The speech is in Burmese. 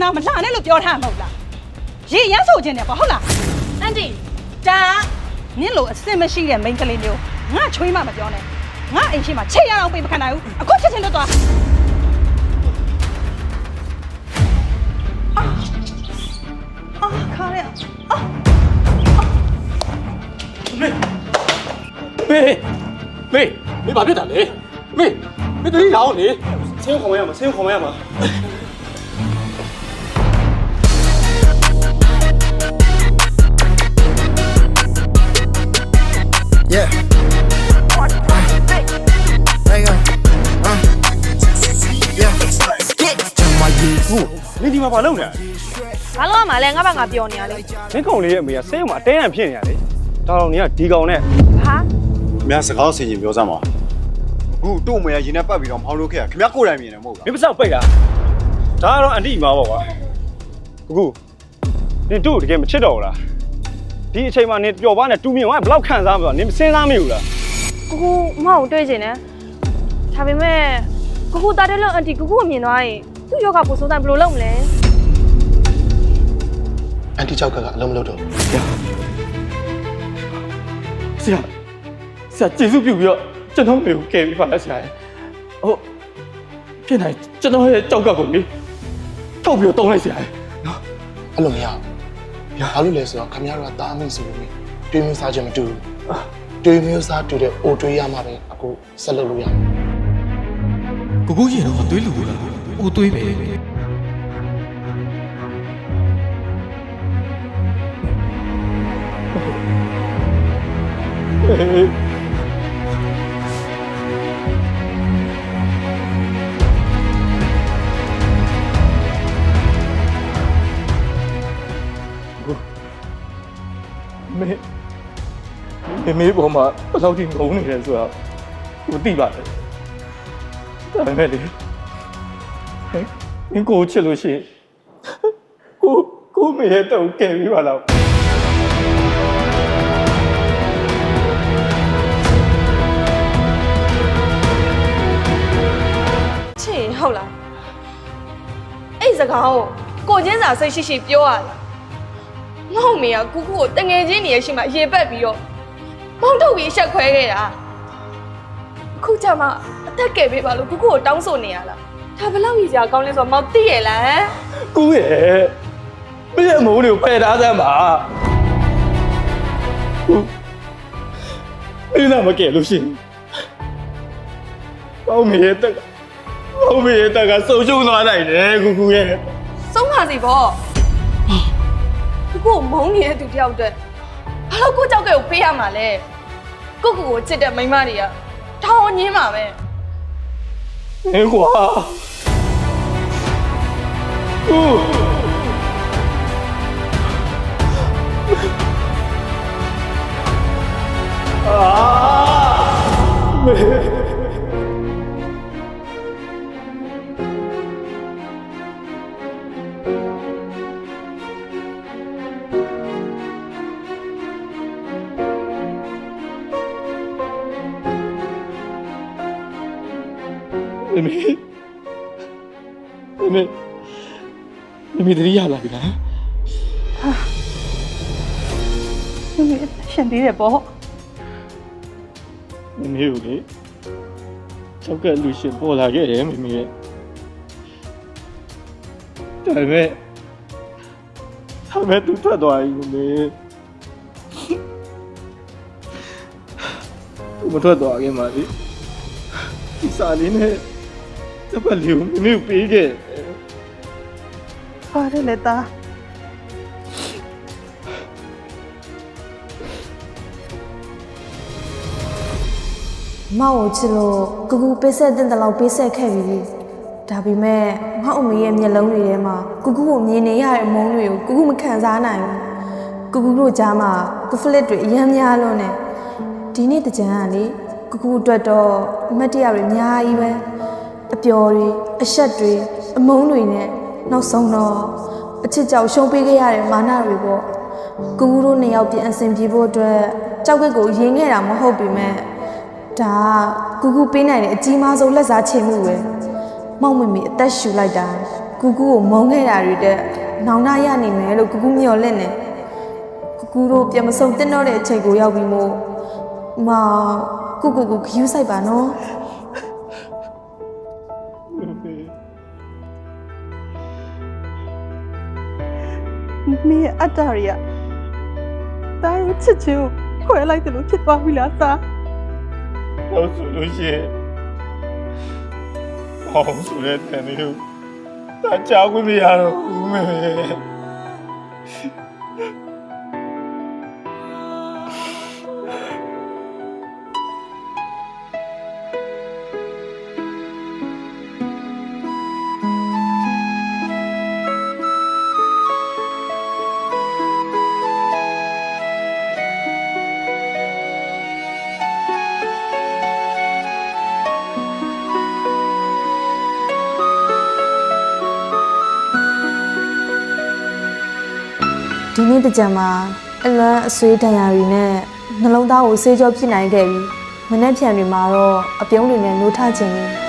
နာမလှနဲ့လို့ပြောထားမှာမဟုတ်လားရေရမ်းဆိုခြင်းနဲ့ပေါ့ဟုတ်လားအန်တီဒါနင်းလို့အစင်မရှိတဲ့မိန်းကလေးမျိုးငါချွေးမှမပြောနဲ့ငါအိမ်ရှိမှာချေရအောင်ပေးမခံနိုင်ဘူးအခုချက်ချင်းတော့သွားခါရမေဘာဖြစ်တာလဲမေတတိလာအောင်လေဆင်းခေါ်မရမှာYeah. There you go. Yeah. Get my you. နင်ဒီမှာဘာလုပ်နေလဲ ဘာလို့မှလဲငါဘာငါပြောနေရလဲ မင်းကောင်လေးရဲ့အမေကဆေးရုံမှာအတင်းအဖြစ်နေရလေဒါတော့နင်ကဒီကောင်နဲ့ ဟာ ခင်ဗျားစကားဆင်ခြင်ပြောစမ်းပါအခုတို့့မရရင်နဲ့ပတ်ပြီးတော့မောင်းလို့ခဲ့ရခင်ဗျားကိုယ်တိုင်မြင်တယ်မဟုတ် မ လား င်းပစောက်ပိတ်တာဒါကတော့အန်တီမှာပေါ့ကွာအခုနင်တို့တကယ်မချစ်တော့ဘူးလားဒီအချိန်မှာနင်ပျော်ပါနဲ့တူမြင်ကဘယ်လောက်ခံစားမလို့နင်မစင်းစားမိဘူးလား ကူကူမအောင်တွေ့ချင်တယ်ဒါပေမဲ့ကူကူတားတဲ့လုံးအန်တီကူကူကိုမြင်သွားရင်သူ့ယောဂပို့ဆုံးတိုင်းဘယ်လိုလုပ်မလဲ အန်တီကြောက်ကအလုံးမလုပ်တော့ ဆရာကျေးဇူးပြုပြီးတော့ကျွန်တော်မေကိုကယ်ပြီးပါလားဆရာဟုတ်ဖြစ်နိုင်ကျွန်တော်ရဲ့ကြောက်ကကိုလေထောက်ပြီးတော့တုံးလိုက်ဆရာနော် အဲ့လိုမရဘူးဘာလို့လဲဆိုတော့ခင်ဗျားတို့ကတားမိတ်ဆိုလို့တွေးမျိုးစားခြင်းမတူဘူးတွေးမျိုးစားတူတဲ့အိုတွေးရမှာပဲအခုဆက်လုပ်လို့ရမှာ ကိုကိုရင်တော့တွေးလူဘူးလားအိုတွေးပဲမေပေါ်မှာဘယ်လောက်ထိငုံနေလဲဆိုတာကိုသိပါတယ်ဒါပေမဲ့လေမင်းကိုချစ်လို့ရှိရင်ကိုမေရဲ့တော့ကယ်ပြီးပါလားချစ်ဟုတ်လားအဲ့စကားကိုချင်းစာစိတ်ရှိရှိပြောရလားငေါ့မေကကူကူကိုတငယ်ချင်းနေရရှိမှရေပက်ပြီးတော့မောင်းထုတ်ပြီးရှက်ခွဲခဲ့တာအခုကျမှအသက်ကယ်ပေးပါလို့ကူကူကိုတောင်းဆိုနေရလားဒါဘယ်လောက်ကြီးစရာကောင်းလဲဆိုတော့မောင်သိရလား ကူရဲ့မင်းရဲ့အမိုးတွေကိုဖယ်ထားစမ်းပါမင်းမကယ်လို့ရှိရင်ဘောင်းမေရဲ့တက်ကဆုံးရှုံးသွားနိုင်တယ်ကူရဲ့ ဆုံးပါစီပေါ့ကူကိုမုန်းနေတဲ့သူတယောက်တည်းဘာလို့ကိုကြောက်ကဲကိုပေးရမှာလဲကိုကိုချစ်တဲ့မိန်းမတွေကထောင်ညင်းပါပဲ ဟဲ့ကွာမင်းတတိယလာပြီလား ရှင်သေးတယ်ပေါ့ မမေကိုလေချောက်ကလူရှင်ပေါ်လာခဲ့တယ်မမေရဲ့ဒါပေမဲ့သူထွက်သွားပြီမမေသူမထွက်သွားခင်မှာလေဒီစာလေးနဲ့တပတ်လေးကိုမမေကိုပေးခဲ့ ပါတယ်လေသား မောင်ကိုချစ်လို့ကူကူပေးဆက်တဲ့တလောက်ပေးဆက်ခဲ့ပြီဒါပေမဲ့ငါ့အမေရဲ့မျက်လုံးတွေထဲမှာကူကူကိုမြင်နေရတဲ့အမုန်းတွေကိုကူကူမခံစားနိုင်ဘူးကူကူတို့ကြားမှာကူဖလစ်တွေအများများလုံးနဲ့ဒီနေ့တကြံကလေကူကူအတွက်တော့အမတ်တရတွေအများကြီးပဲအပျော်တွေအဆက်တွေအမုန်းတွေနဲ့နောက်ဆုံးတော့အချစ်ကြောက်ရှုံးပေးခဲ့ရတဲ့မာနတွေပေါ့ကူကူတို့နှစ်ယောက်ပြန်အဆင်ပြေဖို့အတွက်ကြောက်ကက်ကိုရင်းခဲ့တာမဟုတ်ပေမဲ့ဒါကူကူပေးနိုင်တဲ့အကြီးမားဆုံးလက်စားချေမှုပဲမောင်မမေအသက်ရှူလိုက်တာ ကူကူကိုမုန်းခဲ့တာတွေတက်နောင်တရနိုင်မယ်လို့ကူကူမျှော်လင့်နေကူကူတို့ပြန်မဆုံးတင်တော့တဲ့အချိန်ကိုရောက်ပြီမို့မကူကူကိုခယူးဆိုင်ပါနော် မင်းရဲ့အတ္တတွေကတားတို့ချစ်ချင်းကိုခွဲလိုက်တယ်လို့ဖြစ်သွားပြီလားသား တော့ဆိုလို့ရှိရင်ဟောဆိုတဲ့တန်လေးကိုတာကြောက်ခွင့်မရတော့ဘူးမေ ဒီနေ့တကြံမှာအလွမ်းအဆွေးတန်ရာတွေနဲ့နှလုံးသားကိုဆေးကြောဖြစ်နိုင်ခဲ့ပြီမနေ့ပြန်တွေမှာတော့အပြုံးတွေနဲ့နှိုးထခြင်းနေ